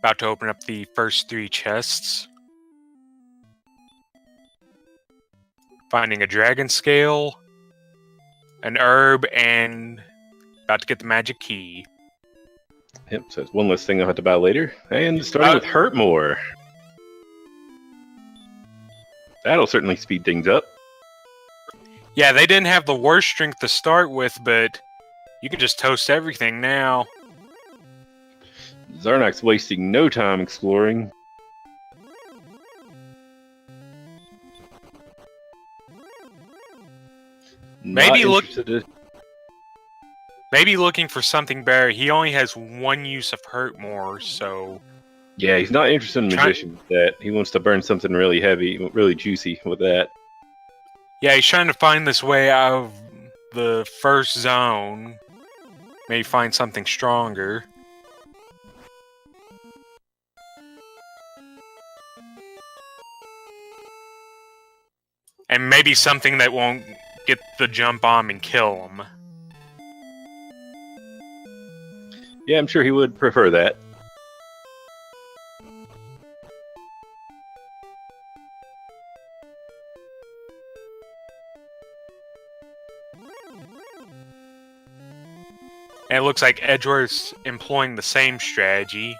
About to open up the first 3 chests. Finding a dragon scale, an herb, and about to get the magic key. Yep, so it's one less thing I'll have to buy later. And starting with Hurt More. That'll certainly speed things up. Yeah, they didn't have the worst strength to start with, but you can just toast everything now. Xarnax wasting no time exploring. Maybe looking for something better. He only has 1 use of Hurt More, so... Yeah, he's not interested in Magician with that. He wants to burn something really heavy, really juicy with that. Yeah, he's trying to find this way out of the first zone. Maybe find something stronger. And maybe something that won't get the jump on him and kill him. Yeah, I'm sure he would prefer that. And it looks like Edgeworth's employing the same strategy.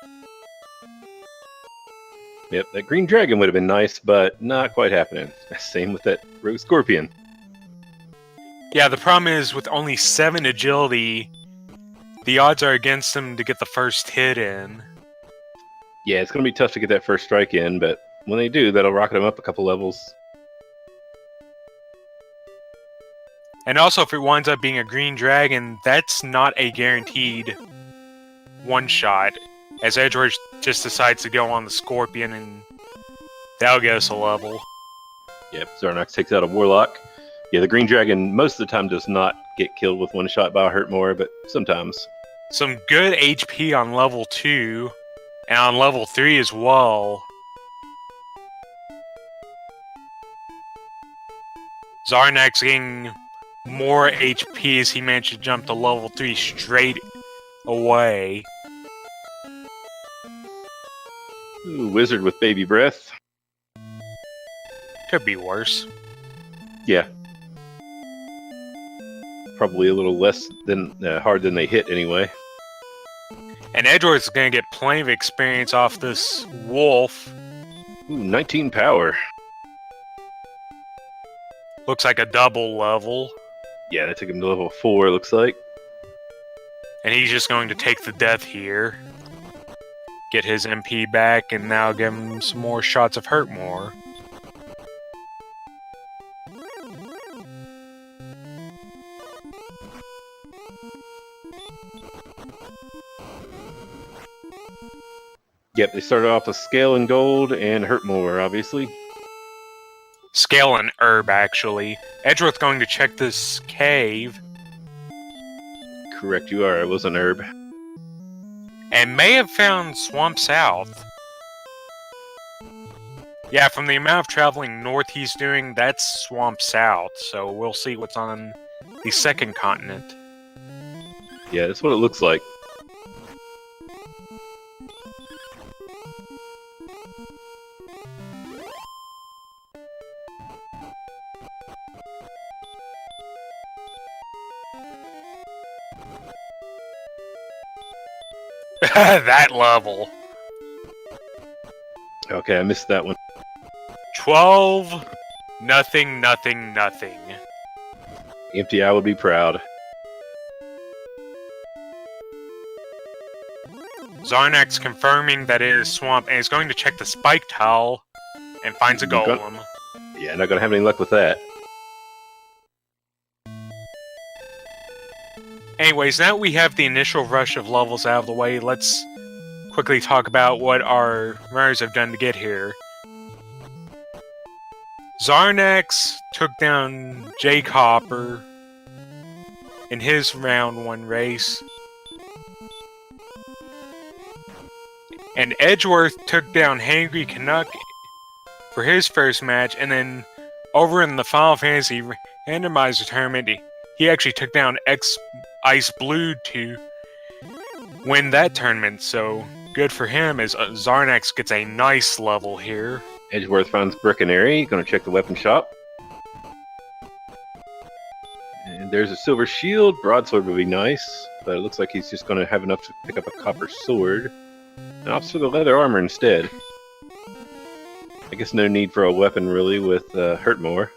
Yep, that green dragon would have been nice, but not quite happening. Same with that rogue scorpion. Yeah, the problem is with only 7 agility, the odds are against him to get the first hit in. Yeah, it's going to be tough to get that first strike in, but when they do, that'll rocket him up a couple levels. And also, if it winds up being a green dragon, that's not a guaranteed one-shot, as Edgeworth just decides to go on the scorpion, and that'll get us a level. Yep, Xarnax takes out a warlock. Yeah, the green dragon most of the time does not get killed with one shot by Hurt More, but sometimes. Some good HP on level 2, and on level 3 as well. Xarnax getting more HP as he managed to jump to level 3 straight away. Ooh, wizard with baby breath. Could be worse. Yeah. Probably a little less than hard than they hit anyway. And Edgeworth's gonna get plenty of experience off this wolf. Ooh, 19 power. Looks like a double level. Yeah, that took him to level 4, looks like. And he's just going to take the death here. Get his MP back, and now give him some more shots of Hurt More. Yep, they started off with Scale and Gold and Hurt More, obviously. Scale and herb, actually. Edgeworth going to check this cave. Correct, you are. It was an herb. And may have found Swamp South. Yeah, from the amount of traveling north he's doing, that's Swamp South. So we'll see what's on the second continent. Yeah, that's what it looks like. That level. Okay, I missed that one. 12, nothing, nothing, nothing. Empty Eye would be proud. Xarnax confirming that it is swamp, and is going to check the spike tile and finds a golem. Yeah, not gonna have any luck with that. Anyways, now we have the initial rush of levels out of the way, let's quickly talk about what our runners have done to get here. Xarnax took down Jake Hopper in his round 1 race. And Edgeworth took down Hangry Canuck for his first match, and then over in the Final Fantasy Randomizer Tournament, he actually took down Ice Blue to win that tournament, so good for him as Xarnax gets a nice level here. Edgeworth finds Brickanary. Going to check the weapon shop. And there's a silver shield. Broadsword would be nice, but it looks like he's just going to have enough to pick up a copper sword. And opts for the leather armor instead. I guess no need for a weapon really with hurt more.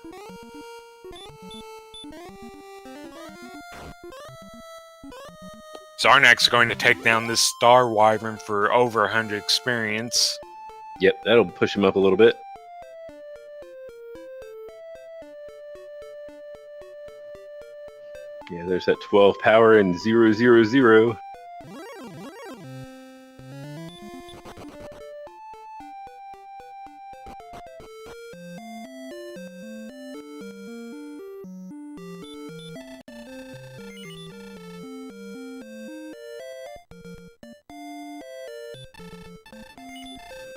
Xarnax is going to take down this Star Wyvern for over 100 experience. Yep, that'll push him up a little bit. Yeah, there's that 12 power and 0, 0, 0.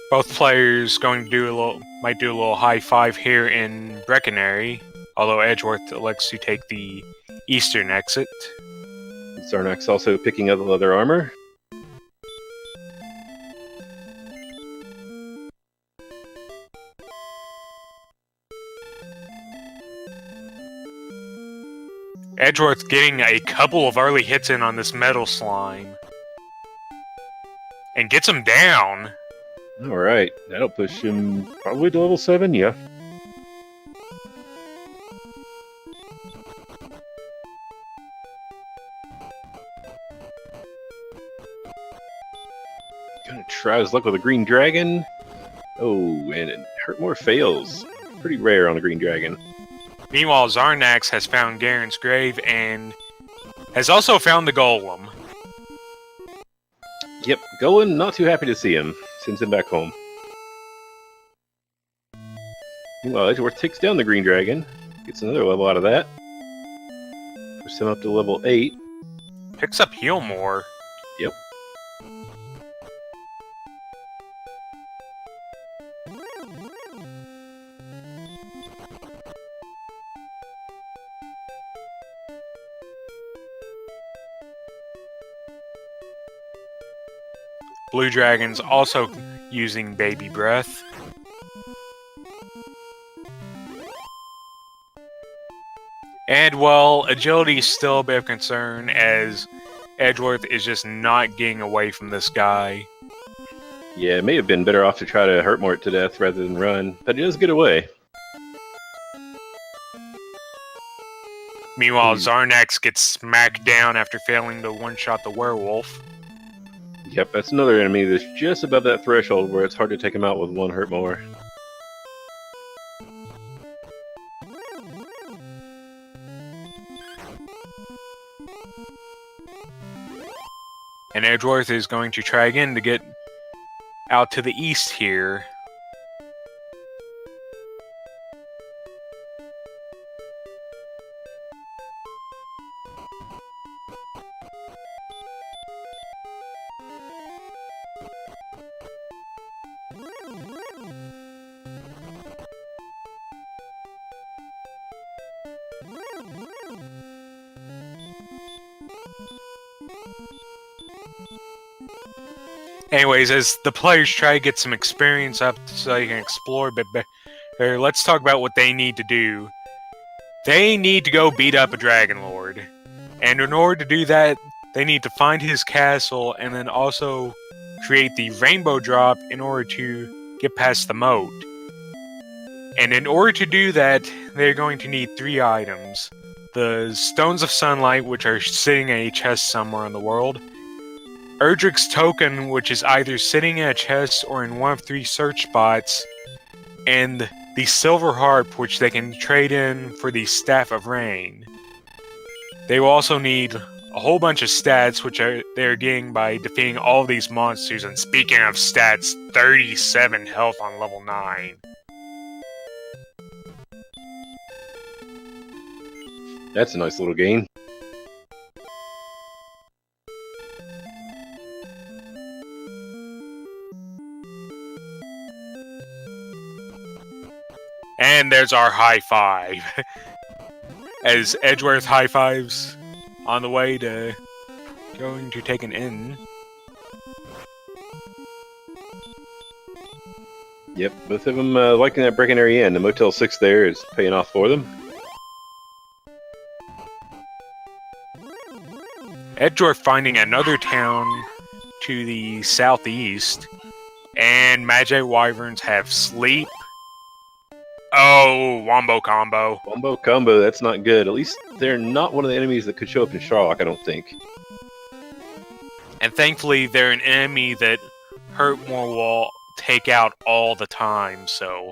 Both players going to might do a little high five here in Brickanary, although Edgeworth elects to take the eastern exit. Xarnax also picking up the leather armor. Edgeworth getting a couple of early hits in on this metal slime. And gets him down. Alright, that'll push him probably to level 7, yeah. Gonna try his luck with a green dragon. Oh, and hurt more fails. Pretty rare on a green dragon. Meanwhile, Xarnax has found Garen's grave and has also found the golem. Yep, Golan not too happy to see him. Sends him back home. Meanwhile, Edgeworth takes down the green dragon. Gets another level out of that. Pushes him up to level 8. Picks up heal more. Yep. Blue Dragon's also using Baby Breath. And, well, agility is still a bit of concern as Edgeworth is just not getting away from this guy. Yeah, it may have been better off to try to hurt Mort to death rather than run, but he does get away. Meanwhile, Xarnax gets smacked down after failing to one-shot the werewolf. Yep, that's another enemy that's just above that threshold where it's hard to take him out with one hurt more. And Edgeworth is going to try again to get out to the east here. Anyways, as the players try to get some experience up so they can explore a bit better, let's talk about what they need to do. They need to go beat up a Dragon Lord. And in order to do that, they need to find his castle and then also create the rainbow drop in order to get past the moat. And in order to do that, they're going to need 3 items. The Stones of Sunlight, which are sitting in a chest somewhere in the world. Erdrick's Token, which is either sitting in a chest or in one of 3 search spots. And the Silver Harp, which they can trade in for the Staff of Rain. They will also need a whole bunch of stats, which they're getting by defeating all of these monsters. And speaking of stats, 37 health on level 9. That's a nice little gain. And there's our high five. As Edgeworth high fives on the way to going to take an inn. Yep, both of them liking that breaking area in. The Motel 6 there is paying off for them. Edgeworth finding another town to the southeast, and Magi Wyverns have sleep. Oh, Wombo combo. Wombo combo, that's not good. At least they're not one of the enemies that could show up in Sharlock, I don't think. And thankfully, they're an enemy that Hurtmore will take out all the time, so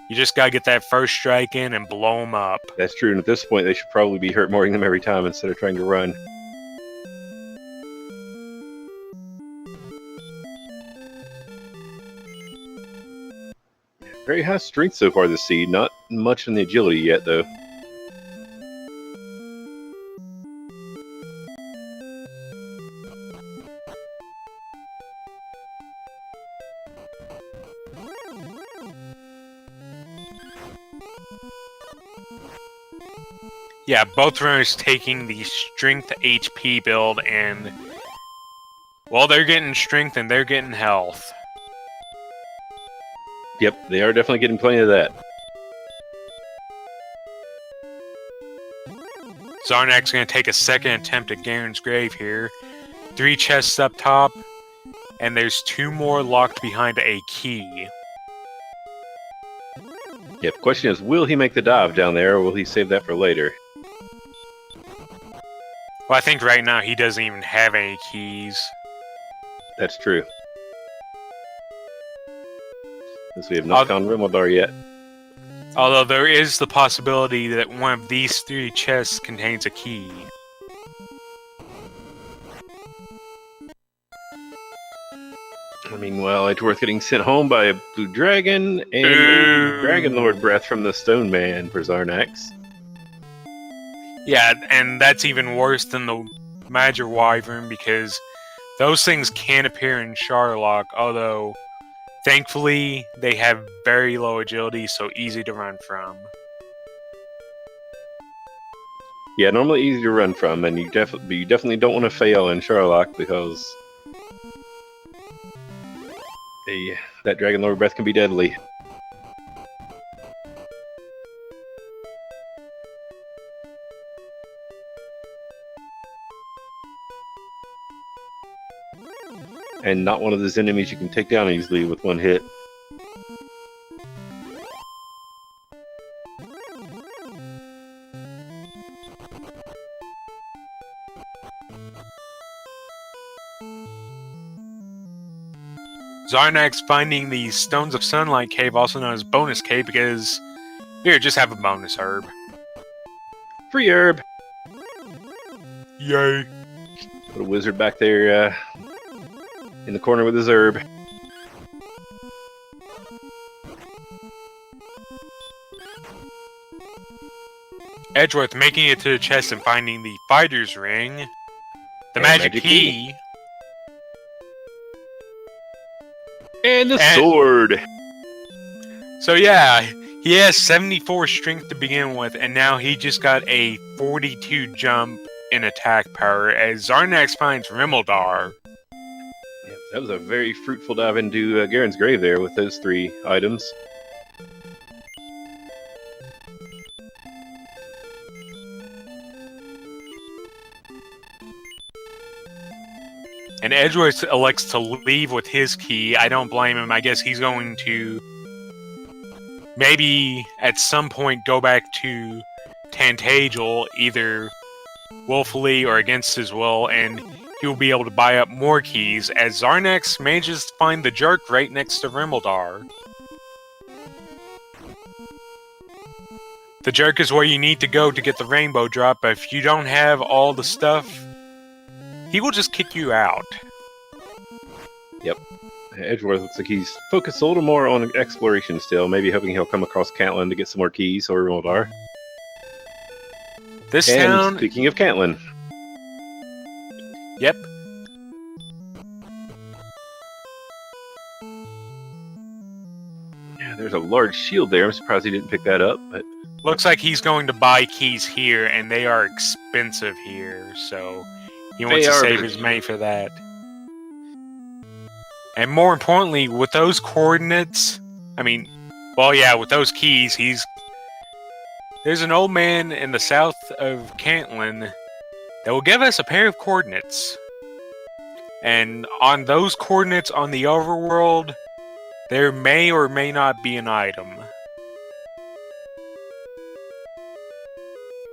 you just gotta get that first strike in and blow them up. That's true, and at this point they should probably be Hurtmoring them every time instead of trying to run. Very high strength so far this seed, not much in the agility yet though. Yeah, both runners taking the strength HP build, and well, they're getting strength and they're getting health. Yep, they are definitely getting plenty of that. Xarnax going to take a second attempt at Garen's Grave here. 3 chests up top, and there's 2 more locked behind a key. Yep, question is, will he make the dive down there, or will he save that for later? Well, I think right now he doesn't even have any keys. That's true. Since we have not found Rimuldar yet. Although there is the possibility that one of these 3 chests contains a key. I mean, well, Edgeworth getting sent home by a blue dragon, and Dragon Lord breath from the Stone Man for Xarnax. Yeah, and that's even worse than the Magic Wyvern, because those things can appear in Sharlock, although thankfully they have very low agility, so easy to run from. Yeah, normally easy to run from, and you definitely don't want to fail in Sharlock because that Dragon Lord breath can be deadly. And not one of those enemies you can take down easily with one hit. Xarnax finding the Stones of Sunlight Cave, also known as Bonus Cave, because here, just have a bonus herb. Free herb! Yay! Put a wizard back there in the corner with his herb. Edgeworth making it to the chest and finding the Fighter's Ring, the magic key, and the sword! So yeah, he has 74 strength to begin with, and now he just got a 42 jump in attack power as Xarnax finds Rimuldar. Yeah, that was a very fruitful dive into Garen's Grave there with those 3 items. And Edgeworth elects to leave with his key. I don't blame him. I guess he's going to maybe at some point go back to Tantagel, either willfully or against his will, and he will be able to buy up more keys as Xarnax manages to find the Jerk right next to Rimuldar. The Jerk is where you need to go to get the Rainbow Drop, but if you don't have all the stuff, he will just kick you out. Yep. Edgeworth looks like he's focused a little more on exploration still, maybe hoping he'll come across Caitlin to get some more keys or Rimuldar. This and town... speaking of Caitlin. Yep. Yeah, there's a large shield there. I'm surprised he didn't pick that up, but... Looks like he's going to buy keys here, and they are expensive here, so he wants to save his money for that. And more importantly, with those coordinates, I mean, well, yeah, with those keys, there's an old man in the south of Cantlin that will give us a pair of coordinates. And on those coordinates on the overworld, there may or may not be an item.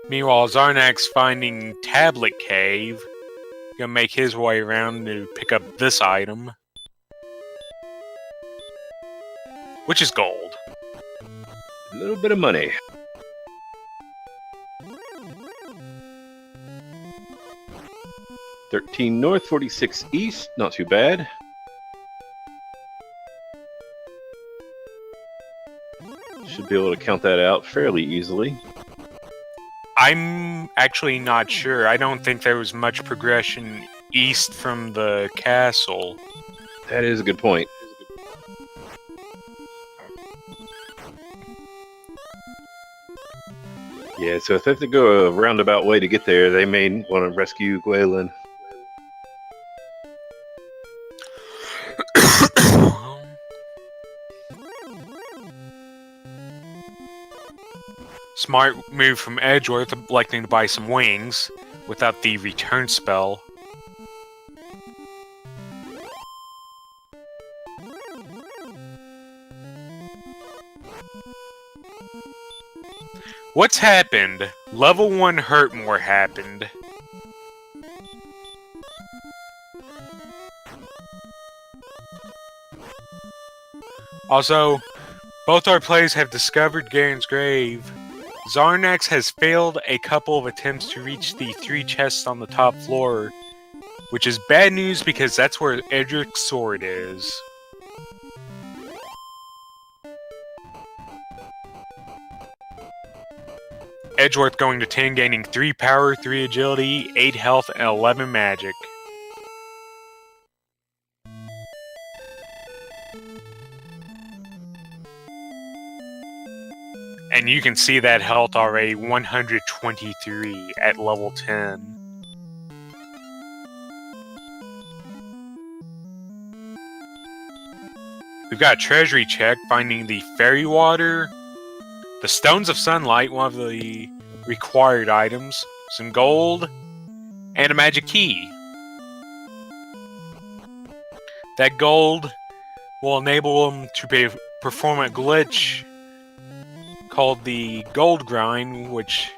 Meanwhile, Xarnax finding Tablet Cave, gonna make his way around to pick up this item, which is gold. A little bit of money. $13 north, 46 east. Not too bad. Should be able to count that out fairly easily. I'm actually not sure. I don't think there was much progression east from the castle. That is a good point. Yeah, so if they have to go a roundabout way to get there, they may want to rescue Gwalin. Smart move from Edgeworth, electing to buy some wings without the return spell. What's happened? Level 1 Hurtmore happened. Also, both our players have discovered Garen's grave. Xarnax has failed a couple of attempts to reach the 3 chests on the top floor, which is bad news because that's where Edric's sword is. Edgeworth going to 10, gaining 3 power, 3 agility, 8 health, and 11 magic. And you can see that health already, 123 at level 10. We've got a treasury check, finding the fairy water, the stones of sunlight, one of the required items, some gold, and a magic key. That gold will enable him to perform a glitch called the gold grind, which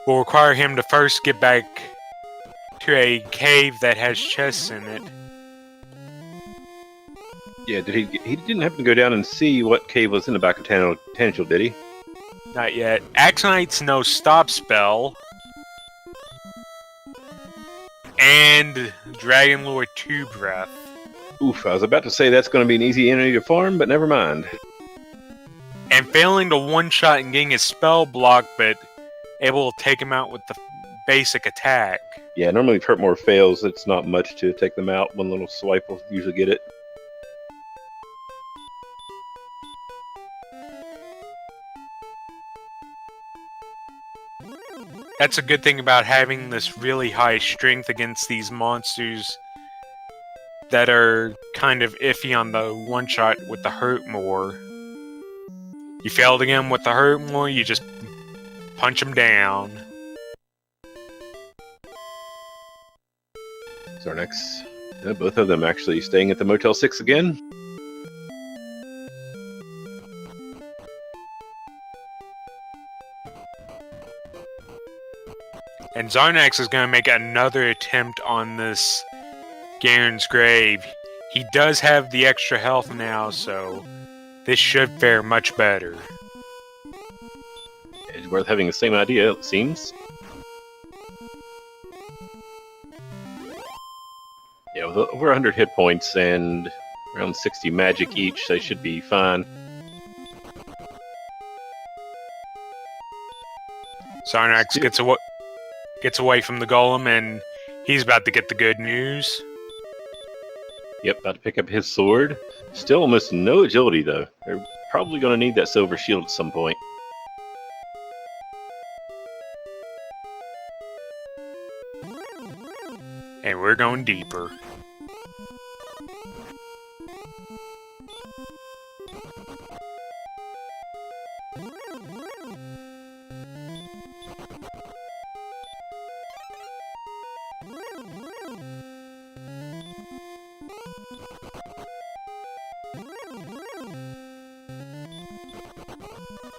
will require him to first get back to a cave that has chests in it. Yeah, he didn't happen to go down and see what cave was in the back of Tangential, did he? Not yet. Axonite's no stop spell. And Dragon Lord 2 breath. Oof, I was about to say that's going to be an easy enemy to farm, but never mind. And failing to one-shot and getting his spell blocked, but able to take him out with the basic attack. Yeah, normally if Hurtmore fails, it's not much to take them out. One little swipe will usually get it. That's a good thing about having this really high strength against these monsters that are kind of iffy on the one-shot with the Hurtmore. You failed again with the Hurtmore, you just punch him down. Xarnax, both of them actually staying at the Motel 6 again. And Xarnax is going to make another attempt on this Garen's grave. He does have the extra health now, so this should fare much better. It's worth having the same idea, it seems. Yeah, with over 100 hit points and around 60 magic each, they should be fine. Xarnax gets away from the golem, and he's about to get the good news. Yep, about to pick up his sword. Still almost no agility, though. They're probably going to need that silver shield at some point. And we're going deeper.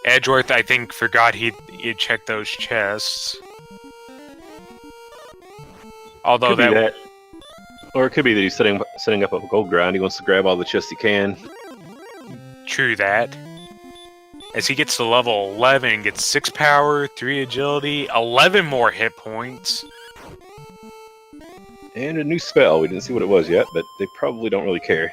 Edgeworth, I think, forgot he'd checked those chests. Although Could be that. Or it could be that he's setting up a gold grind. He wants to grab all the chests he can. True that. As he gets to level 11, gets 6 power, 3 agility, 11 more hit points. And a new spell. We didn't see what it was yet, but they probably don't really care.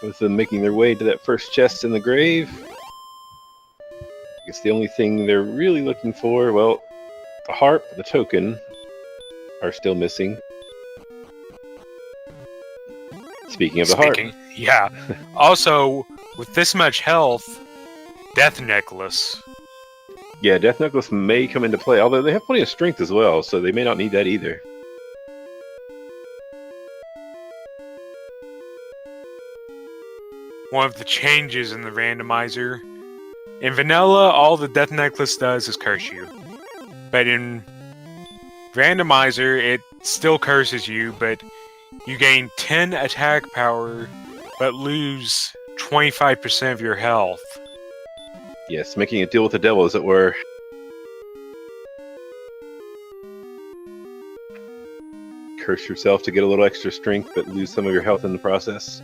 Both of them making their way to that first chest in the grave. I guess the only thing they're really looking for, well, the harp, the token, are still missing. Speaking of the harp. Yeah. Also, with this much health, Death Necklace. Yeah, Death Necklace may come into play, although they have plenty of strength as well, so they may not need that either. One of the changes in the randomizer. In vanilla, all the Death Necklace does is curse you. But in randomizer, it still curses you, but you gain 10 attack power, but lose 25% of your health. Yes, making a deal with the devil, as it were. Curse yourself to get a little extra strength, but lose some of your health in the process.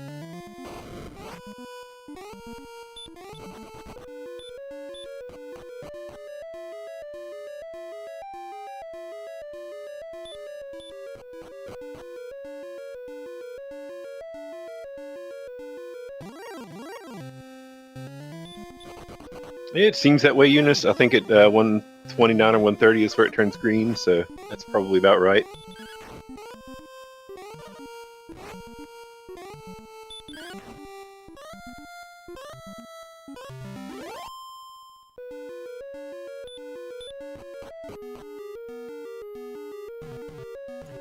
It seems that way, Eunice. I think at 129 or 130 is where it turns green, so that's probably about right.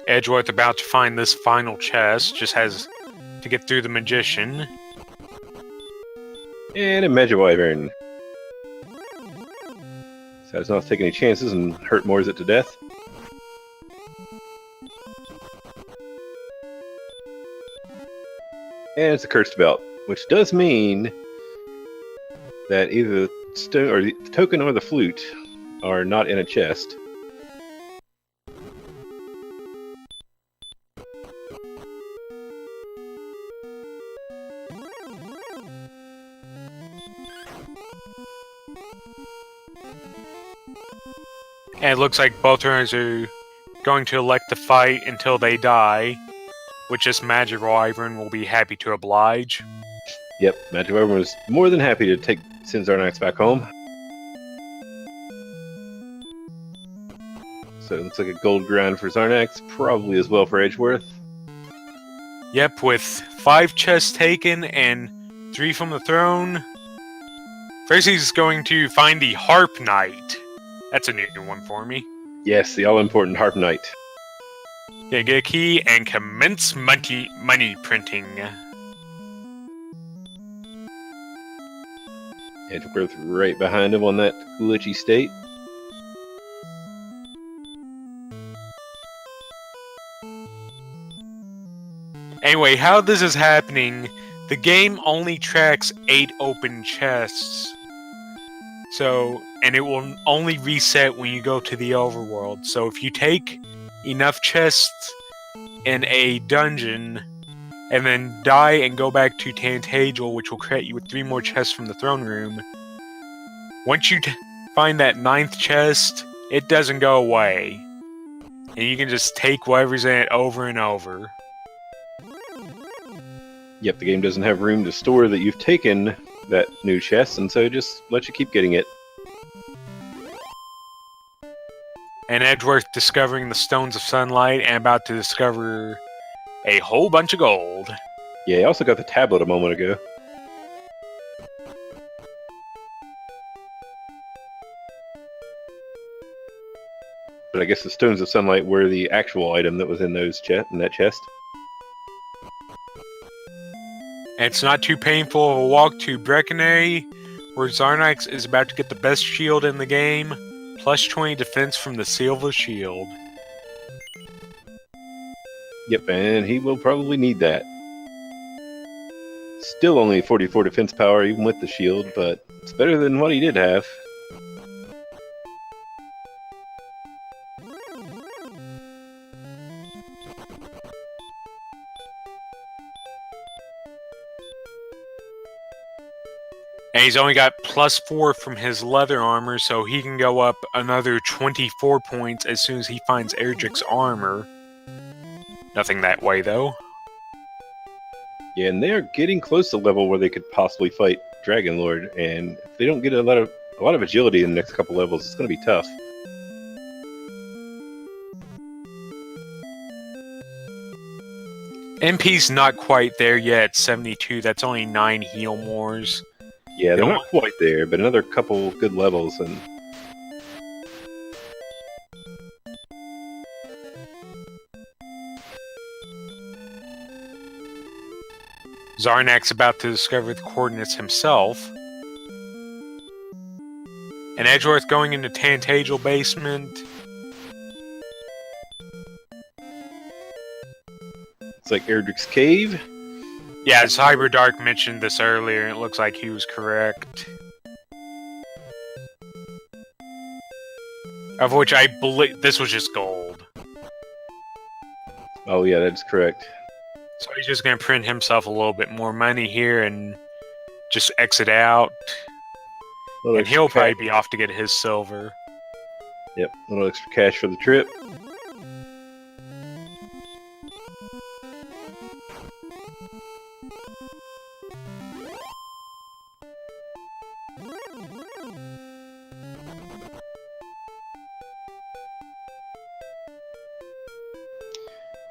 Edgeworth about to find this final chest, just has to get through the magician. And a Magic Wyvern. So it's not to take any chances and hurt Moors it to death. And it's a cursed belt, which does mean that either the stone or the token or the flute are not in a chest. And it looks like both runners are going to elect to fight until they die, which this Magic Wyvern will be happy to oblige. Yep, Magic Wyvern was more than happy to take xarnax back home. So it looks like a gold grind for Xarnax, probably as well for Edgeworth. Yep, with 5 chests taken and 3 from the throne. First he's going to find the Harp Knight. That's a new one for me. Yes, the all-important Harp Knight. Yeah, get a key and commence money printing. Edgeworth right behind him on that glitchy state. Anyway, how this is happening, the game only tracks 8 open chests. So, and it will only reset when you go to the overworld. So if you take enough chests in a dungeon, and then die and go back to Tantagel, which will credit you with 3 more chests from the throne room, once you find that 9th chest, it doesn't go away. And you can just take whatever's in it over and over. Yep, the game doesn't have room to store that you've taken that new chest, and so just let you keep getting it. And Edgeworth discovering the Stones of Sunlight and about to discover a whole bunch of gold. Yeah, I also got the tablet a moment ago. But I guess the Stones of Sunlight were the actual item that was in that chest. And it's not too painful of a walk to Breckenary, where Xarnax is about to get the best shield in the game, plus 20 defense from the Silver Shield. Yep, and he will probably need that. Still only 44 defense power even with the shield, but it's better than what he did have. And he's only got plus 4 from his leather armor, so he can go up another 24 points as soon as he finds Erdrick's armor. Nothing that way, though. Yeah, and they're getting close to the level where they could possibly fight Dragon Lord, and if they don't get a lot of agility in the next couple levels, it's going to be tough. MP's not quite there yet, 72. That's only 9 heal mores. Yeah, they're not quite there, but another couple good levels, and Xarnax about to discover the coordinates himself. And Edgeworth going into Tantagel basement. it's like Erdrick's cave. Yeah, Cyberdark mentioned this earlier, and it looks like he was correct. Of which I believe this was just gold. Oh yeah, that's correct. So he's just going to print himself a little bit more money here and just exit out. And he'll probably be off to get his silver. Yep, a little extra cash for the trip.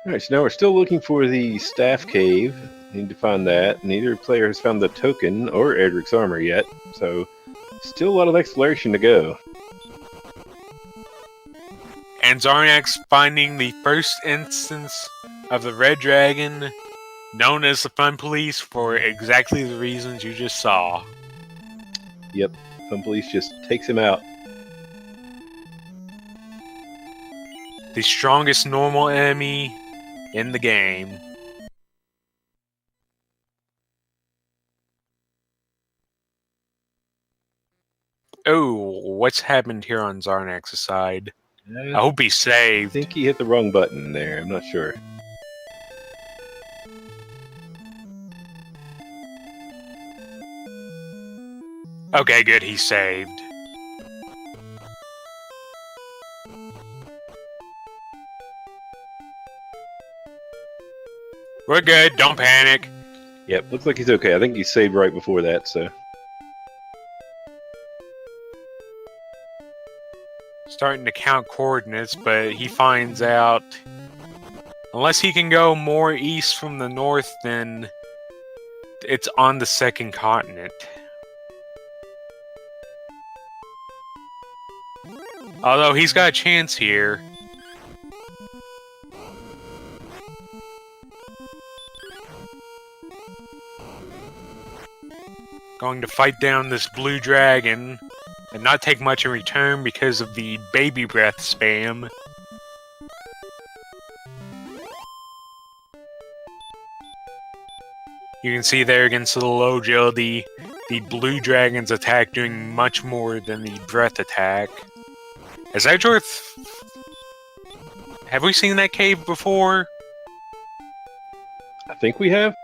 Alright, so now we're still looking for the Staff Cave. Need to find that. Neither player has found the token or Erdrick's armor yet, so still a lot of exploration to go. And Xarnax finding the first instance of the Red Dragon, known as the Fun Police, for exactly the reasons you just saw. Yep, Fun Police just takes him out. The strongest normal enemy in the game. Oh, what's happened here on Xarnax's side? I hope he's I saved. think he hit the wrong button there, I'm not sure. Okay, good, he's saved. We're good, don't panic. Yep, looks like he's okay. I think he saved right before that, so... Starting to count coordinates, but he finds out unless he can go more east from the north, then it's on the second continent. Although he's got a chance here. Going to fight down this blue dragon and not take much in return because of the baby breath spam. You can see there against the low agility, the blue dragon's attack doing much more than the breath attack. Has Edgeworth... Have we seen that cave before? I think we have.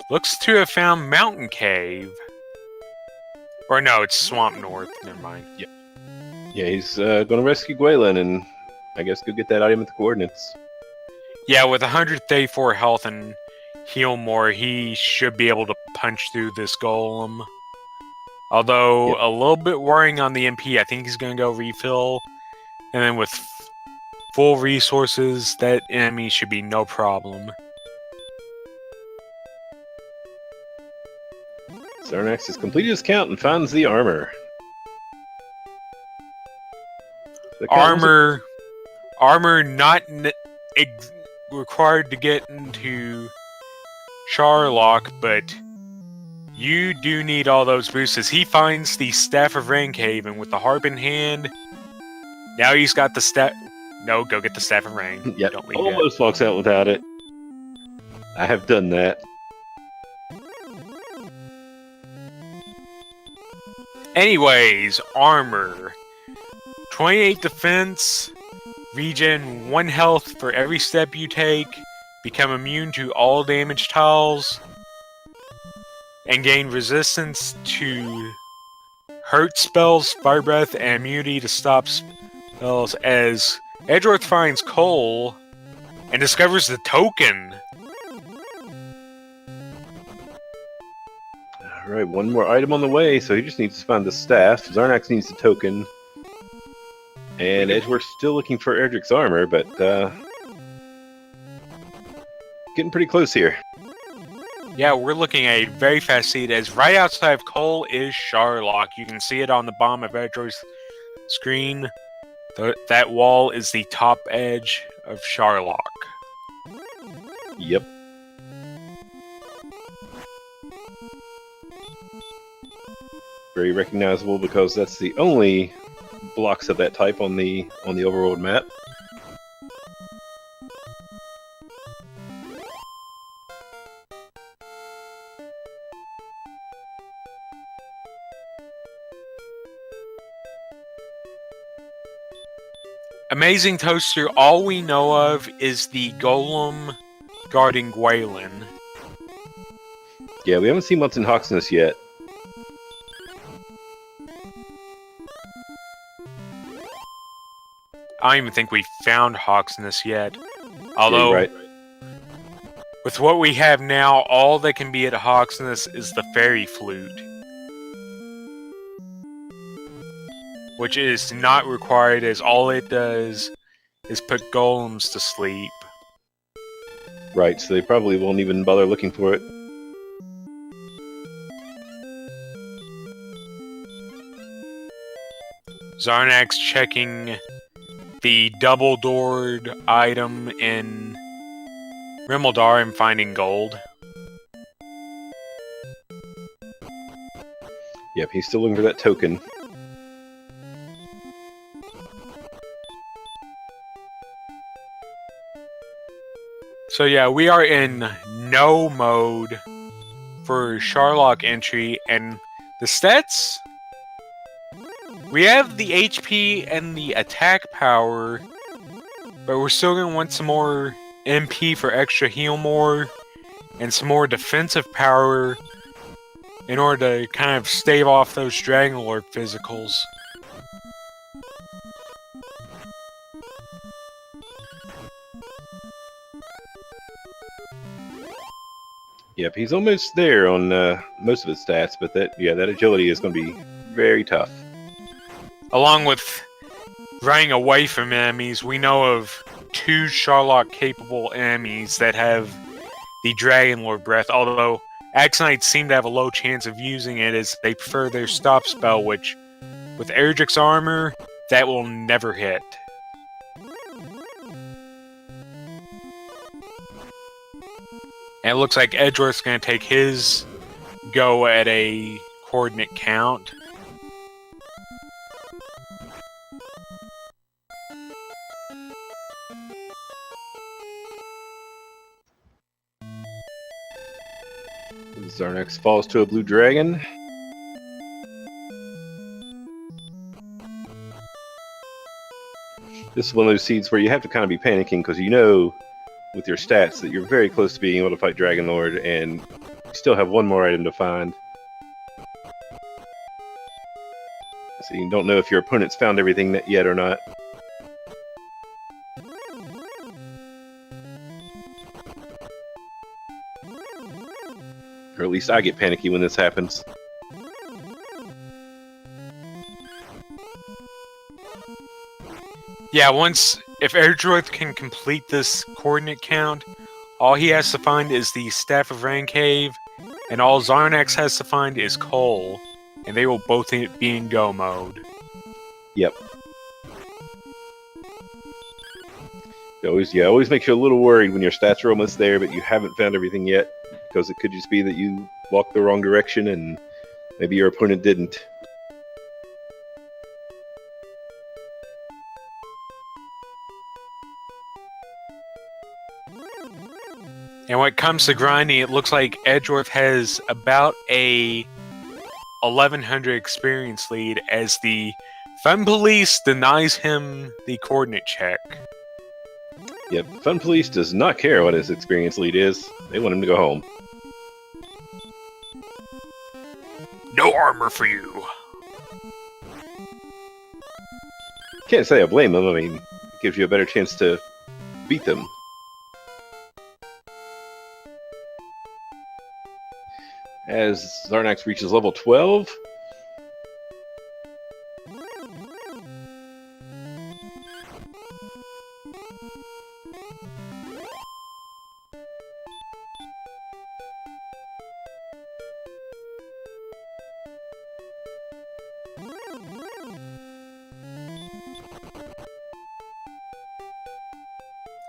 looks to have found Mountain Cave. Or no, it's Swamp North. Never mind. Yeah, he's gonna rescue Gwaylen and I guess go get that item with the coordinates. Yeah, with 134 health and heal more, he should be able to punch through this golem. Although, a little bit worrying on the MP, I think he's going to go refill. And then with full resources, that enemy should be no problem. Xarnax has completed his count and finds the armor. Armor not required to get into Charlock, but you do need all those boosts as he finds the Staff of Raincave, and with the harp in hand, now he's got the staff. No, go get the Staff of Rain. Yep, Don't leave almost walks out without it. I have done that. Anyways, armor. 28 defense, regen 1 health for every step you take, become immune to all damage tiles, and gain resistance to hurt spells, fire breath, and immunity to stop spells as Edgeworth finds Cole and discovers the token. Alright, one more item on the way, so he just needs to find the staff. Xarnax needs the token. And Edgeworth's still looking for Erdrick's armor, but getting pretty close here. Yeah, we're looking at a very fast seed as right outside of Cole is Charlock. You can see it on the bottom of Edgeworth's screen. That wall is the top edge of Charlock. Yep. Very recognizable because that's the only blocks of that type on the overworld map. Amazing Toaster, all we know of is the golem guarding Gwaylen. Yeah, we haven't seen what's in Hawksness yet. I don't even think we found Hawksness yet. Although, Yeah, right. with what we have now, all that can be at Hawksness is the Fairy Flute. Which is not required, as all it does is put golems to sleep. Right, so they probably won't even bother looking for it. Xarnax checking the double-doored item in Rimeldar and finding gold. Yep, he's still looking for that token. So yeah, we are in no mode for Charlock entry, and the stats... We have the HP and the attack power, but we're still going to want some more MP for extra heal more, and some more defensive power in order to kind of stave off those Dragonlord physicals. Yep, he's almost there on most of his stats, but that agility is going to be very tough. Along with running away from enemies, we know of 2 Charlock-capable enemies that have the Dragonlord Breath, although Axe Knights seem to have a low chance of using it as they prefer their stop spell, which, with Erdrick's armor, that will never hit. And it looks like Edgeworth's going to take his go at a coordinate count. Xarnax falls to a blue dragon. This is one of those seeds where you have to kind of be panicking because you know with your stats that you're very close to being able to fight Dragonlord, and You still have one more item to find. So you don't know if your opponent's found everything yet or not. Or at least I get panicky when this happens. Yeah, if Edgeworth can complete this coordinate count, all he has to find is the Staff of Rain Cave, and all Xarnax has to find is coal, and they will both be in go mode. Yep. Always makes you a little worried when your stats are almost there, but you haven't found everything yet, because it could just be that you walked the wrong direction and maybe your opponent didn't. And when it comes to grinding, it looks like Edgeworth has about a 1100 experience lead as the Fun Police denies him the coordinate check. Yep, Fun Police does not care what his experience lead is. They want him to go home. No armor for you. Can't say I blame them. I mean, it gives you a better chance to beat them. As Xarnax reaches level 12,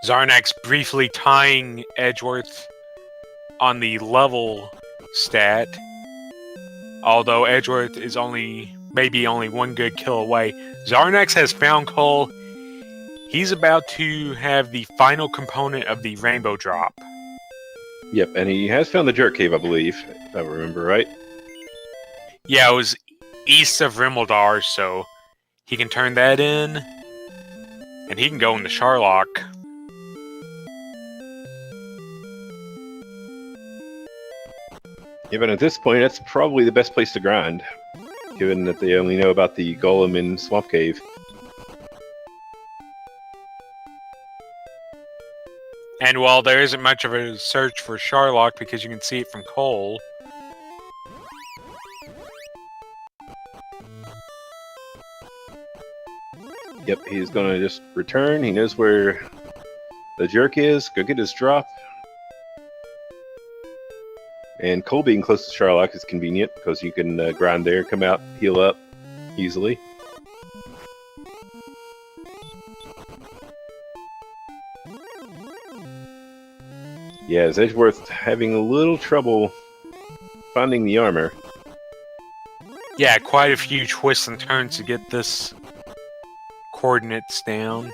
Xarnax briefly tying Edgeworth on the level stat, although Edgeworth is maybe only one good kill away. Xarnax has found coal. He's about to have the final component of the rainbow drop. Yep, and he has found the Jerk Cave, I believe, if I remember right. Yeah, it was east of Rimeldar, so he can turn that in, and he can go into Sharlock. Yeah, but at this point, that's probably the best place to grind, given that they only know about the Golem in Swamp Cave. And while there isn't much of a search for Sharlock because you can see it from coal, yep, he's gonna just return. He knows where the Jerk is. Go get his drop. And coal being close to Sharlock is convenient because you can grind there, come out, heal up easily. Yeah, is Edgeworth having a little trouble finding the armor? yeah, quite a few twists and turns to get this coordinates down.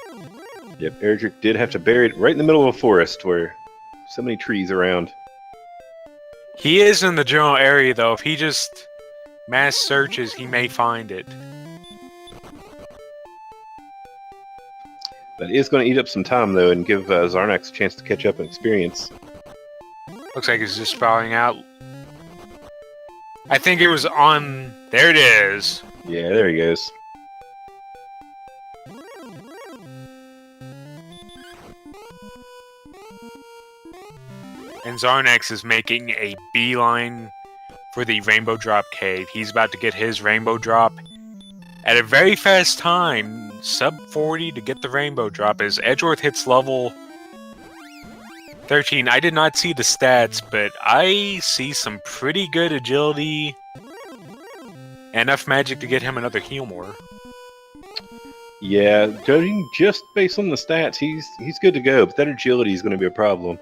Yep, Erdrick did have to bury it right in the middle of a forest where so many trees around. He is in the general area, though. If he just mass searches, he may find it. That is going to eat up some time, though, and give Xarnax a chance to catch up in experience. Looks like he's just spouting out. I think it was on... There it is. Yeah, there he goes. And Xarnax is making a beeline for the Rainbow Drop Cave. He's about to get his Rainbow Drop at a very fast time, sub 40 to get the Rainbow Drop as Edgeworth hits level 13. I did not see the stats, but I see some pretty good agility. Enough magic to get him another heal more. Yeah, judging just based on the stats, he's good to go, but that agility is going to be a problem.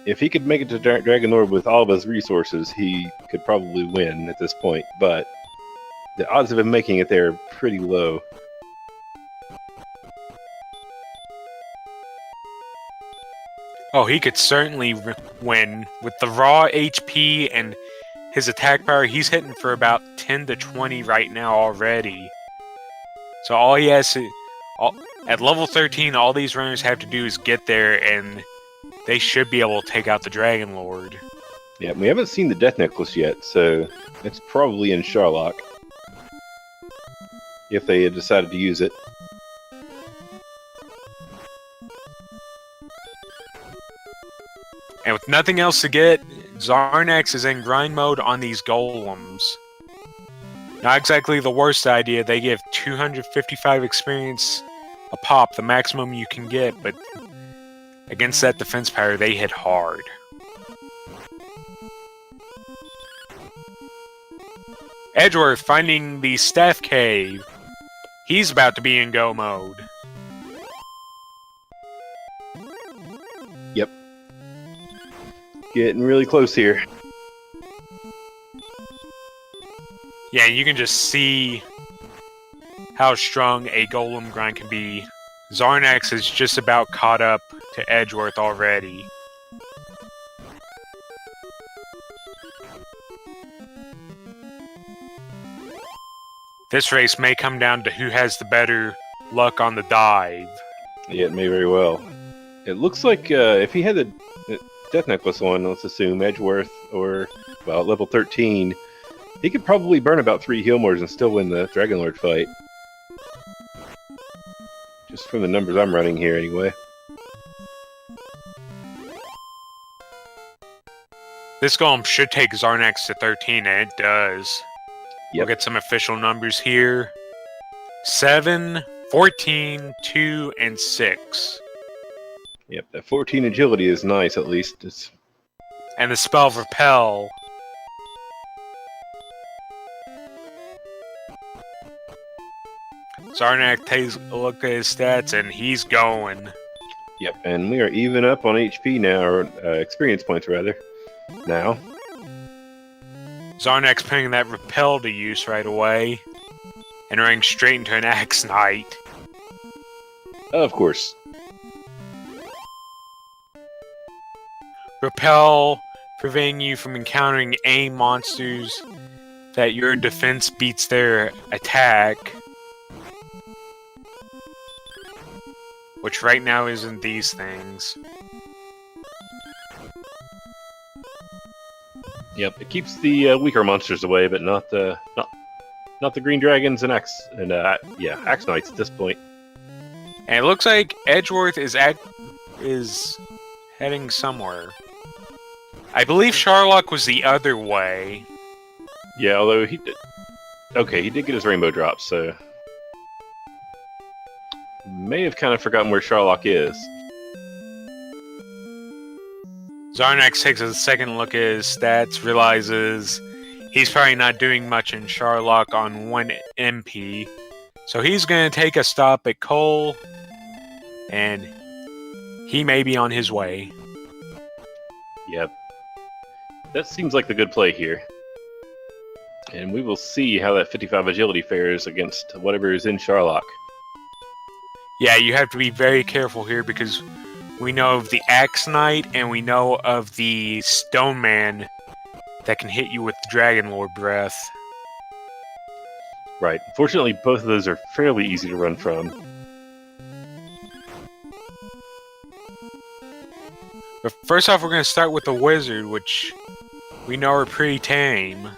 If he could make it to Dragon Orb with all of his resources, he could probably win at this point, but the odds of him making it there are pretty low. Oh, he could certainly win. With the raw HP and his attack power, he's hitting for about 10 to 20 right now already. So all he has to... at level 13, all these runners have to do is get there, and they should be able to take out the Dragon Lord. Yeah, we haven't seen the Death Necklace yet, so it's probably in Sharlock. If they had decided to use it. And with nothing else to get, Xarnax is in grind mode on these golems. Not exactly the worst idea, they give 255 experience a pop, the maximum you can get, but against that defense power, they hit hard. Edgeworth finding the Staff Cave. He's about to be in go mode. Yep. Getting really close here. Yeah, you can just see how strong a golem grind can be. Xarnax is just about caught up to Edgeworth already. This race may come down to who has the better luck on the dive. Yeah, it may very well. It looks like if he had the Death Necklace on, let's assume Edgeworth, or, well, level 13, he could probably burn about 3 Healmores and still win the Dragonlord fight. Just from the numbers I'm running here, anyway. This golem should take Xarnax to 13, and it does. Yep. We'll get some official numbers here. 7, 14, 2, and 6. Yep, that 14 agility is nice, at least. And the spell of Repel. Xarnax takes a look at his stats, and he's going. Yep, and we are even up on HP now, or experience points, rather. Now. Xarnax putting that Repel to use right away, and running straight into an Axe Knight. Of course. Repel preventing you from encountering AIM monsters that your defense beats their attack. Which right now isn't these things. Yep, it keeps the weaker monsters away, but not the green dragons and axe knights at this point. And it looks like Edgeworth is heading somewhere. I believe Sharlock was the other way. Yeah, although he did get his rainbow drop, so may have kind of forgotten where Sharlock is. Xarnax takes a second look at his stats, realizes he's probably not doing much in Sharlock on 1 MP. So he's going to take a stop at Cole, and he may be on his way. Yep. That seems like the good play here. And we will see how that 55 agility fares against whatever is in Sharlock. Yeah, you have to be very careful here because we know of the Axe Knight and we know of the Stone Man that can hit you with the Dragon Lord Breath. Right. Fortunately, both of those are fairly easy to run from. But first off, we're going to start with the Wizard, which we know are pretty tame.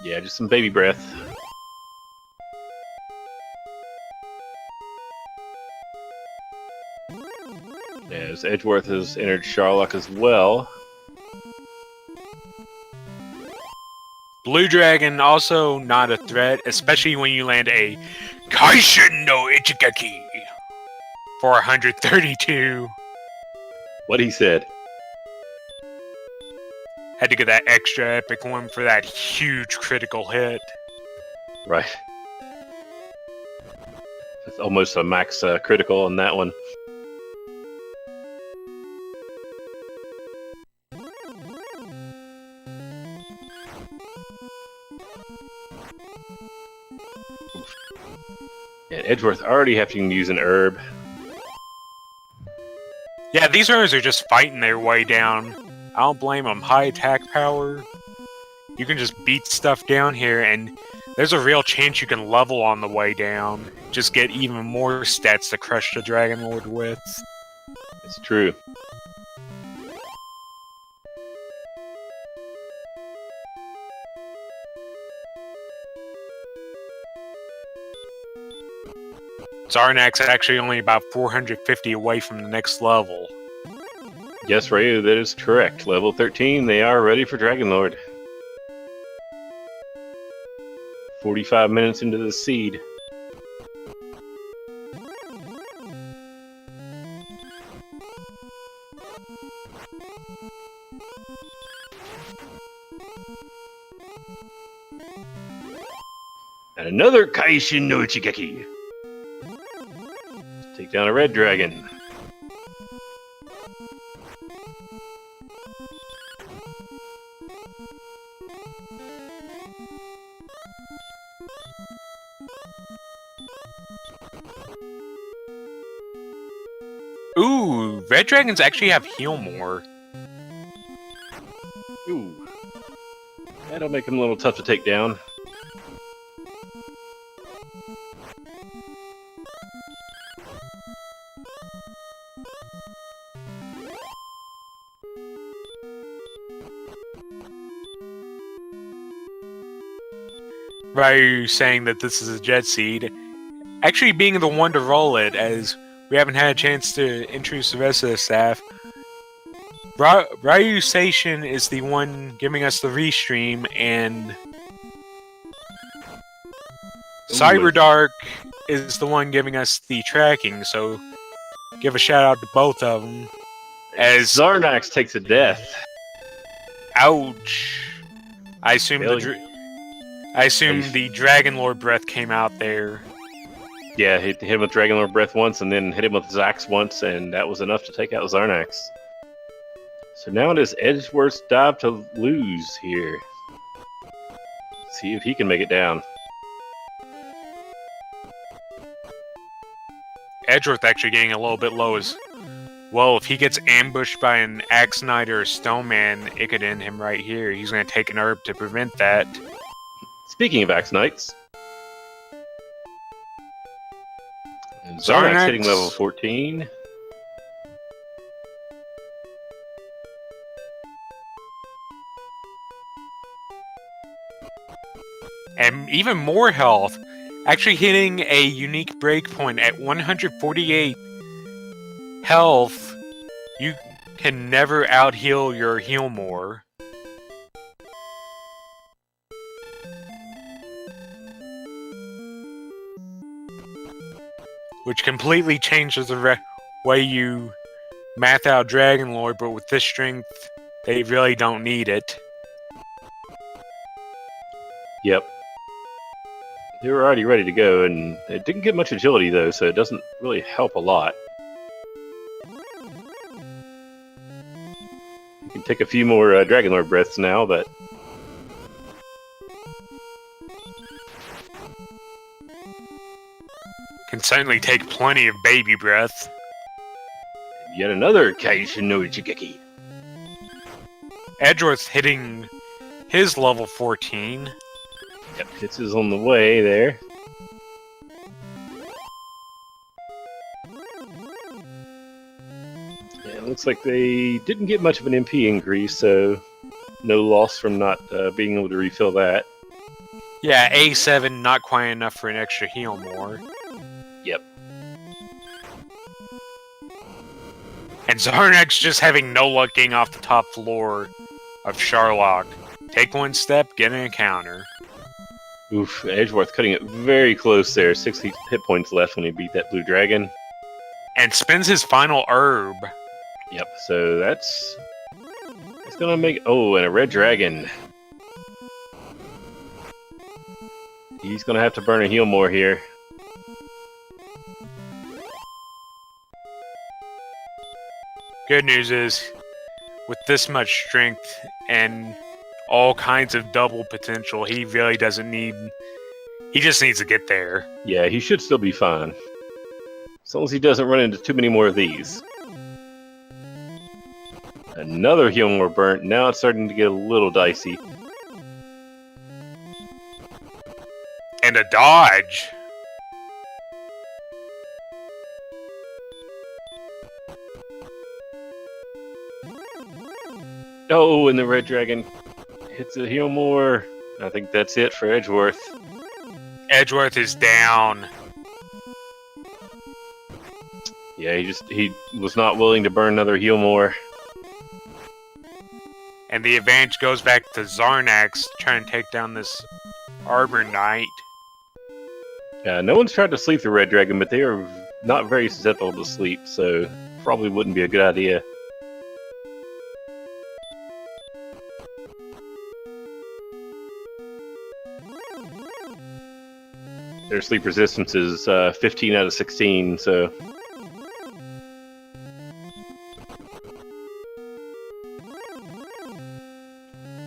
Yeah, just some baby breath. As Edgeworth has entered Sharlock as well. Blue Dragon also not a threat, especially when you land a Kaishin no Ichigaki for 132. What he said. Had to get that extra epic one for that huge critical hit. Right. It's almost a max critical on that one. And Edgeworth already having to use an herb. Yeah, these herbs are just fighting their way down. I don't blame them. High attack power. You can just beat stuff down here, and there's a real chance you can level on the way down. Just get even more stats to crush the Dragon Lord with. It's true. Xarnax actually only about 450 away from the next level. Yes, Ryu, that is correct. Level 13, they are ready for Dragonlord. 45 minutes into the seed. And another Kaishin no Ichigeki. Take down a red dragon. Ooh, red dragons actually have heal more. Ooh. That'll make him a little tough to take down. Ryu saying that this is a jet seed. Actually being the one to roll it, as we haven't had a chance to introduce the rest of the staff. Ryu Station is the one giving us the restream, and Cyberdark is the one giving us the tracking, so give a shout out to both of them. As Xarnax takes a death. Ouch. I assume Failure. the Dragon Lord breath came out there. Yeah, hit him with Dragonlord Breath once, and then hit him with Zax once, and that was enough to take out Xarnax. So now it is Edgeworth's dive to lose here. Let's see if he can make it down. Edgeworth actually getting a little bit low as well. If he gets ambushed by an Axe Knight or a Stoneman, it could end him right here. He's going to take an herb to prevent that. Speaking of Axe Knights, and Xarnax hitting level 14. And even more health. Actually hitting a unique breakpoint at 148 health. You can never out-heal your heal more. Which completely changes the way you math out Dragon Lord, but with this strength, they really don't need it. Yep. They were already ready to go, and it didn't get much agility though, so it doesn't really help a lot. You can take a few more Dragonlord breaths now, but Can certainly take plenty of baby breath. yet another Kaishin no Ichigeki. Edgeworth hitting his level 14. Yep, hits is on the way there. Yeah, it looks like they didn't get much of an MP increase, so no loss from not being able to refill that. Yeah, A7 not quite enough for an extra heal more. Yep. And Xarnax just having no luck getting off the top floor of Sharlock. Take one step, get an encounter. Oof, Edgeworth cutting it very close there. 60 hit points left when he beat that blue dragon. And spends his final herb. Yep, so that's gonna make... Oh, and a red dragon. He's gonna have to burn a heal more here. Good news is, with this much strength and all kinds of double potential, he really doesn't need... He just needs to get there. Yeah, he should still be fine. As long as he doesn't run into too many more of these. Another heal more burnt. Now it's starting to get a little dicey. And a dodge. Oh, and the red dragon hits a heal more. I think that's it for Edgeworth. Edgeworth is down. Yeah, he was not willing to burn another heal more. And the advantage goes back to Xarnax trying to take down this Arbor Knight. No one's tried to sleep the Red Dragon, but they are not very susceptible to sleep, so probably wouldn't be a good idea. Their sleep resistance is 15 out of 16, so...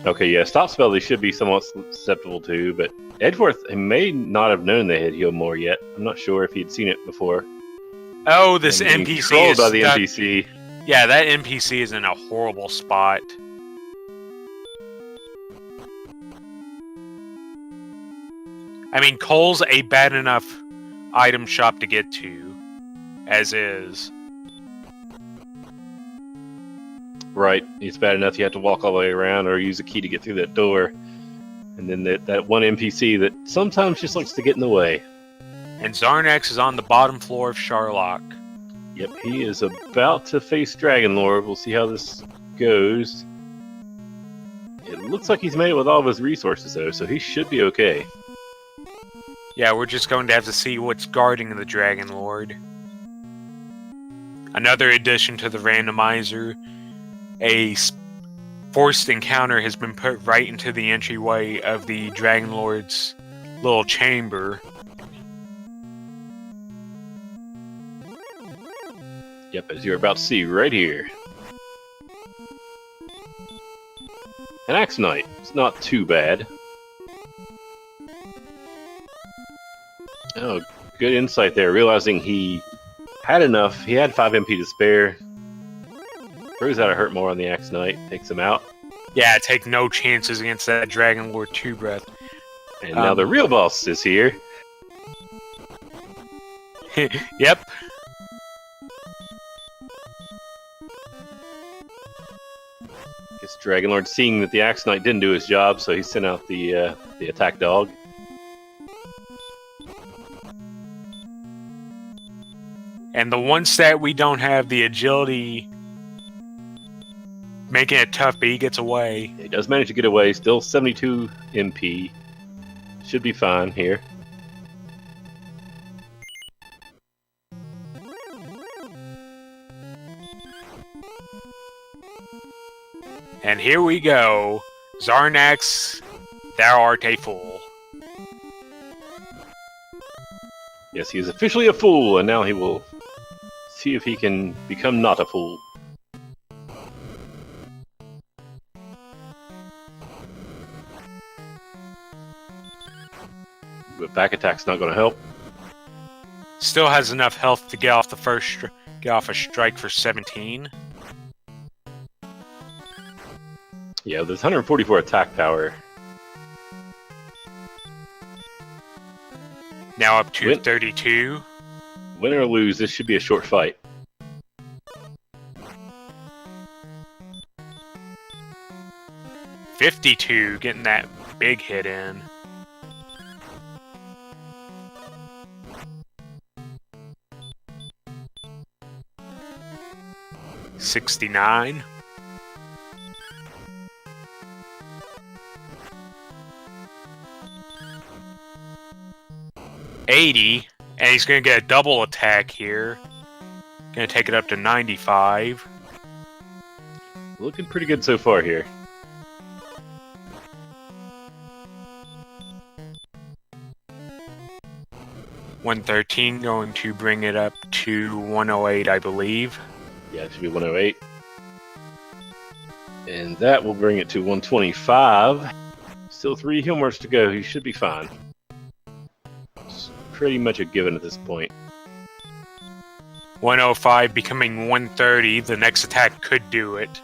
Okay, yeah, Stop Spell they should be somewhat susceptible to, but Edgeworth may not have known they had healed more yet. I'm not sure if he'd seen it before. Oh, this And NPC controlled is by the stuck. NPC. Yeah, that NPC is in a horrible spot. I mean, Cole's a bad enough item shop to get to, as is. Right, it's bad enough you have to walk all the way around or use a key to get through that door. And then that one NPC that sometimes just likes to get in the way. And Xarnax is on the bottom floor of Sharlock. Yep, he is about to face Dragonlord. We'll see how this goes. It looks like he's made it with all of his resources, though, so he should be okay. Yeah, we're just going to have to see what's guarding the Dragon Lord. Another addition to the randomizer. A forced encounter has been put right into the entryway of the Dragon Lord's little chamber. Yep, as you're about to see right here. An Axe Knight. It's not too bad. Oh, good insight there. Realizing he had enough. He had 5 MP to spare. Throws out a hurt more on the Axe Knight. Takes him out. Yeah, take no chances against that Dragon Lord 2 breath. And now the real boss is here. Yep. Guess Dragonlord seeing that the Axe Knight didn't do his job, so he sent out the attack dog. And the one stat we don't have, the agility, making it tough, but he gets away. He does manage to get away. Still 72 MP. Should be fine here. And here we go. Xarnax, thou art a fool. Yes, he is officially a fool, and now he will see if he can become not a fool. But back attack's not going to help. Still has enough health to get off get off a strike for 17. Yeah, there's 144 attack power. Now up to 32. Win or lose, this should be a short fight. $52, getting that big hit in. $69. $80, and he's going to get a double attack here. Going to take it up to 95. Looking pretty good so far here. $113, going to bring it up to 108, I believe. Yeah, it should be 108. And that will bring it to 125. Still 3 Humors to go. He should be fine. It's pretty much a given at this point. 105 becoming 130. The next attack could do it.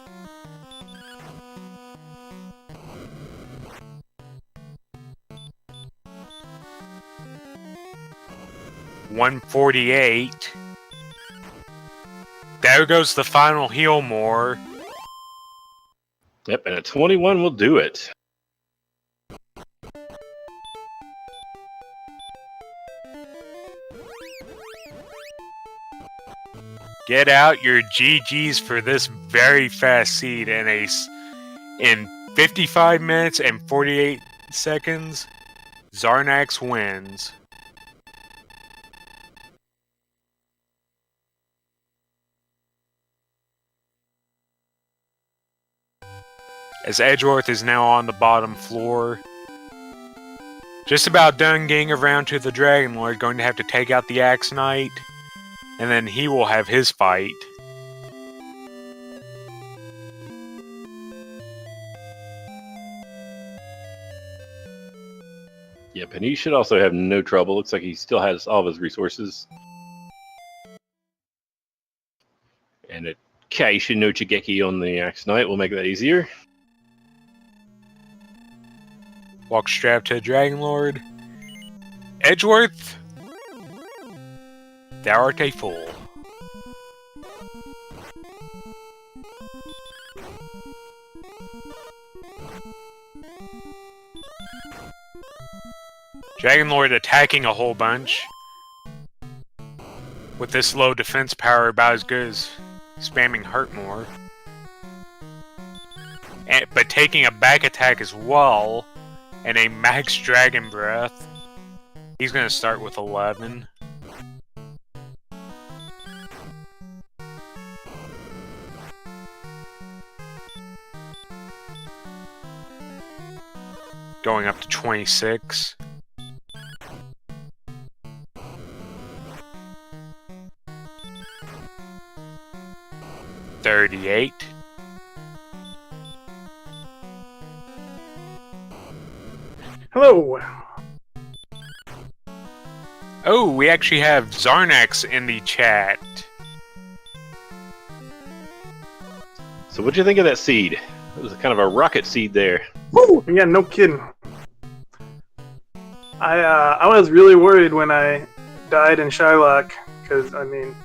$148. There goes the final heal more. Yep, and a 21 will do it. Get out your GGs for this very fast seed in 55 minutes and 48 seconds. Xarnax wins. As Edgeworth is now on the bottom floor. Just about done getting around to the Dragon Lord, going to have to take out the Axe Knight, and then he will have his fight. Yep, and he should also have no trouble. Looks like he still has all of his resources. And a Kaishin no Chigeki on the Axe Knight will make that easier. Walk strap to the Dragon Lord. Edgeworth, thou art a fool. Dragon Lord attacking a whole bunch. With this low defense power, about as good as spamming Hurt more. But taking a back attack as well. And a max Dragon Breath. He's gonna start with 11. Going up to 26. $38. Hello. Oh, we actually have Xarnax in the chat. So what'd you think of that seed? It was kind of a rocket seed there. Woo! Yeah, no kidding. I was really worried when I died in Shylock, because, I mean,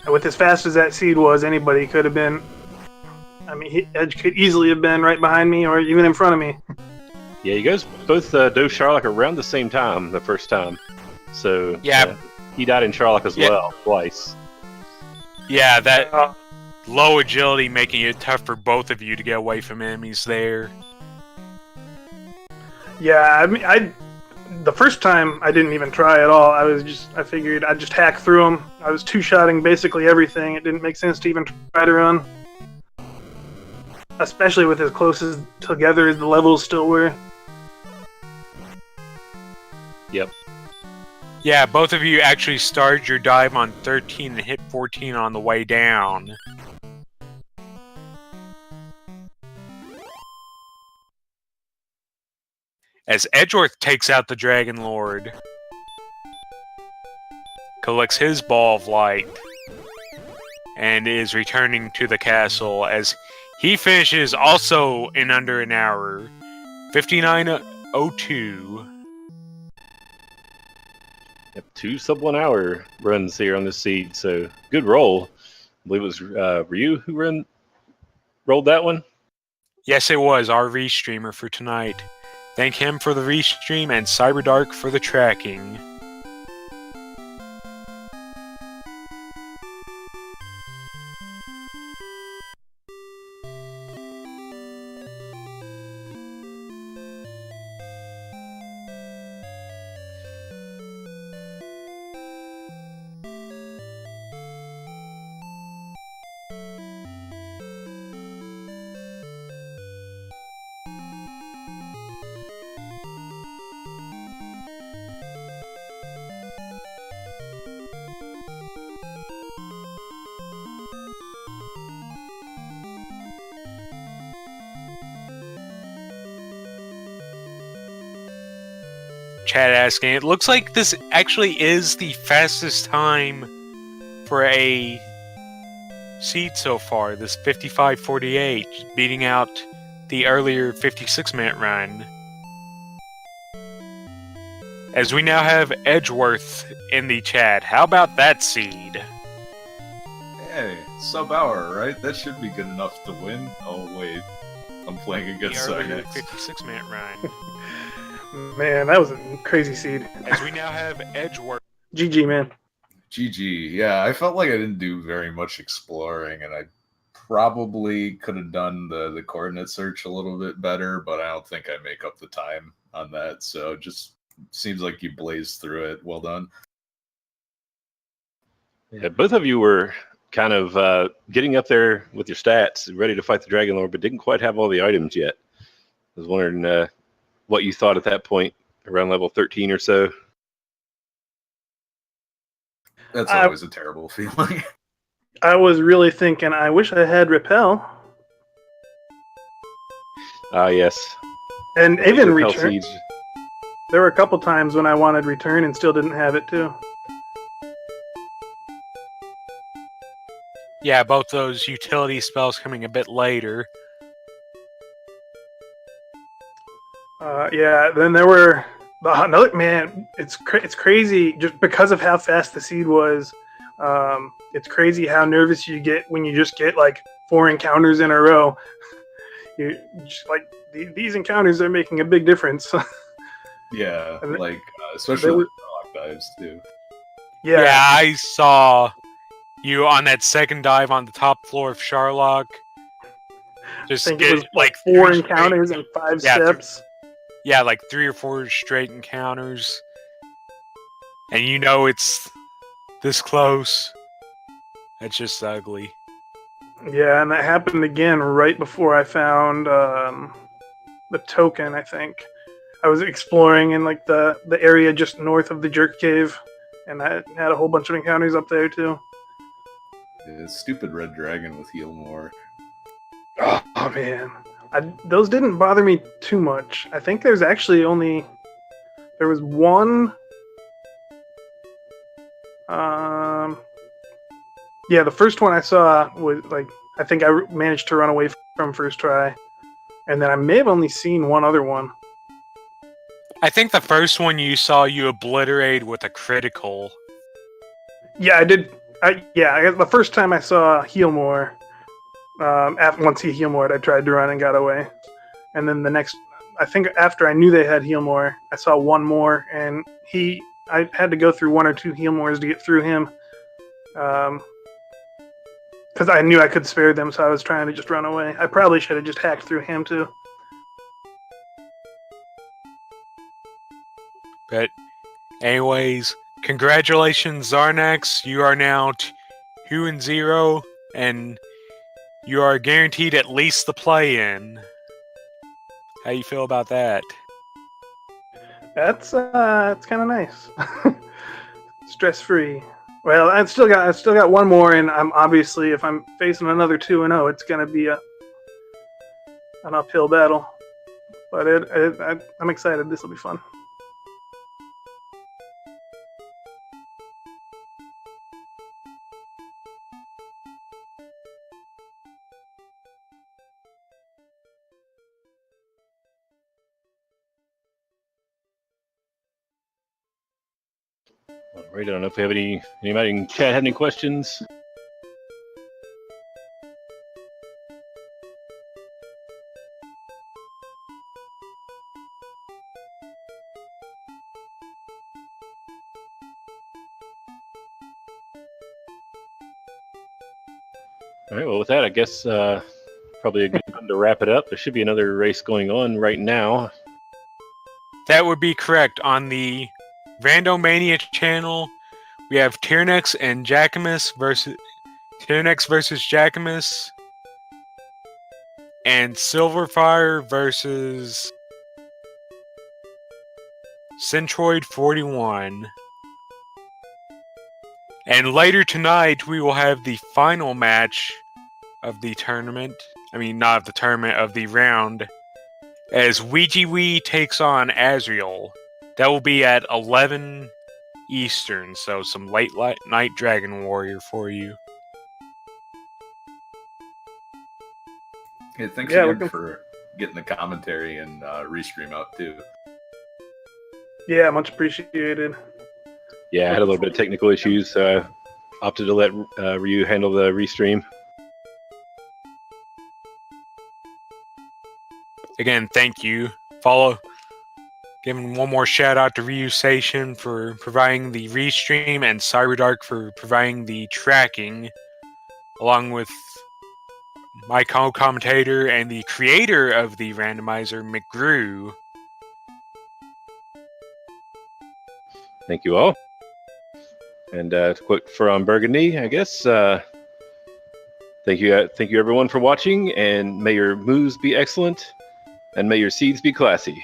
with as fast as that seed was, anybody could have been... I mean, Edge could easily have been right behind me, or even in front of me. Yeah, you guys both dove Sherlock around the same time the first time. So yeah, he died in Sherlock as well, twice. Yeah, that low agility making it tough for both of you to get away from enemies there. Yeah, I mean, the first time I didn't even try at all. I figured I'd just hack through them. I was two-shotting basically everything. It didn't make sense to even try to run. Especially with as close as together as the levels still were. Yep. Yeah, both of you actually started your dive on 13 and hit 14 on the way down. As Edgeworth takes out the Dragon Lord, collects his Ball of Light, and is returning to the castle as he finishes also in under an hour. 59:02. Yep, 2 sub-1 hour runs here on this seed, so good roll. I believe it was Ryu who rolled that one. Yes, it was our restreamer for tonight. Thank him for the restream and Cyberdark for the tracking. Chat asking, it looks like this actually is the fastest time for a seed so far, this 55:48, beating out the earlier 56-minute run. As we now have Edgeworth in the chat. How about that seed? Hey, sub-hour, right? That should be good enough to win. Oh, wait. I'm playing against The earlier Cynex. 56-minute run. Man, that was a crazy seed. As we now have Edgeworth. GG, man. GG. Yeah, I felt like I didn't do very much exploring, and I probably could have done the coordinate search a little bit better, but I don't think I make up the time on that. So just seems like you blazed through it. Well done. Yeah, both of you were kind of getting up there with your stats, ready to fight the Dragon Lord, but didn't quite have all the items yet. I was wondering what you thought at that point, around level 13 or so. That's always a terrible feeling. I was really thinking, I wish I had repel. Yes. And even Repel return. siege. There were a couple times when I wanted return and still didn't have it too. Yeah, both those utility spells coming a bit later. Yeah, then there were another man. It's crazy just because of how fast the seed was. It's crazy how nervous you get when you just get like 4 encounters in a row. You just like these encounters are making a big difference. Yeah, And like especially with rock dives too. Yeah, Yeah, I saw you on that second dive on the top floor of Sharlock. I Just think get it was like 4 3 encounters straight, and 5 yeah, steps. yeah, like 3 or 4 straight encounters, and you know it's this close. It's just ugly. Yeah, and that happened again right before I found the token. I think I was exploring in like the area just north of the Jerk Cave, and I had a whole bunch of encounters up there too. Yeah, stupid red dragon with heal more. Oh man, those didn't bother me too much. I think there's actually there was one. Yeah, the first one I saw was like I think I managed to run away from first try, and then I may have only seen one other one. I think the first one you saw you obliterated with a critical. Yeah, I did. The first time I saw Healmore, once he Healmored, I tried to run and got away. And then the next, I think after I knew they had Healmore, I saw one more, and I had to go through 1 or 2 Healmores to get through him. Because I knew I could spare them, so I was trying to just run away. I probably should have just hacked through him too. But anyways, congratulations, Xarnax. You are now 2-0, and you are guaranteed at least the play-in. How you feel about that? That's kind of nice. Stress free. Well, I still got one more, and I'm obviously if I'm facing another 2-0, it's gonna be an uphill battle. But I'm excited. This will be fun. All right, I don't know if we have anybody in chat have any questions. All right, well, with that, I guess probably a good time to wrap it up. There should be another race going on right now. That would be correct. On the Randomania channel, we have Tyrnex and Jackamus versus Tyrnex versus Jackamus, and Silverfire versus Centroid41. And later tonight, we will have the final match of the tournament. I mean, not of the tournament, of the round. As Ouija takes on Azrael. That will be at 11 Eastern, so some late night Dragon Warrior for you. Hey, thanks Yeah, again for getting the commentary and restream out too. Yeah, much appreciated. Yeah, I had a little bit of technical issues. Opted to let Ryu handle the restream. Again, thank you. Follow Giving one more shout out to Ryu Station for providing the restream and Cyberdark for providing the tracking, along with my co-commentator and the creator of the randomizer, McGrew. Thank you all. And to quote from Burgundy, I guess, thank you everyone for watching, and may your moves be excellent, and may your seeds be classy.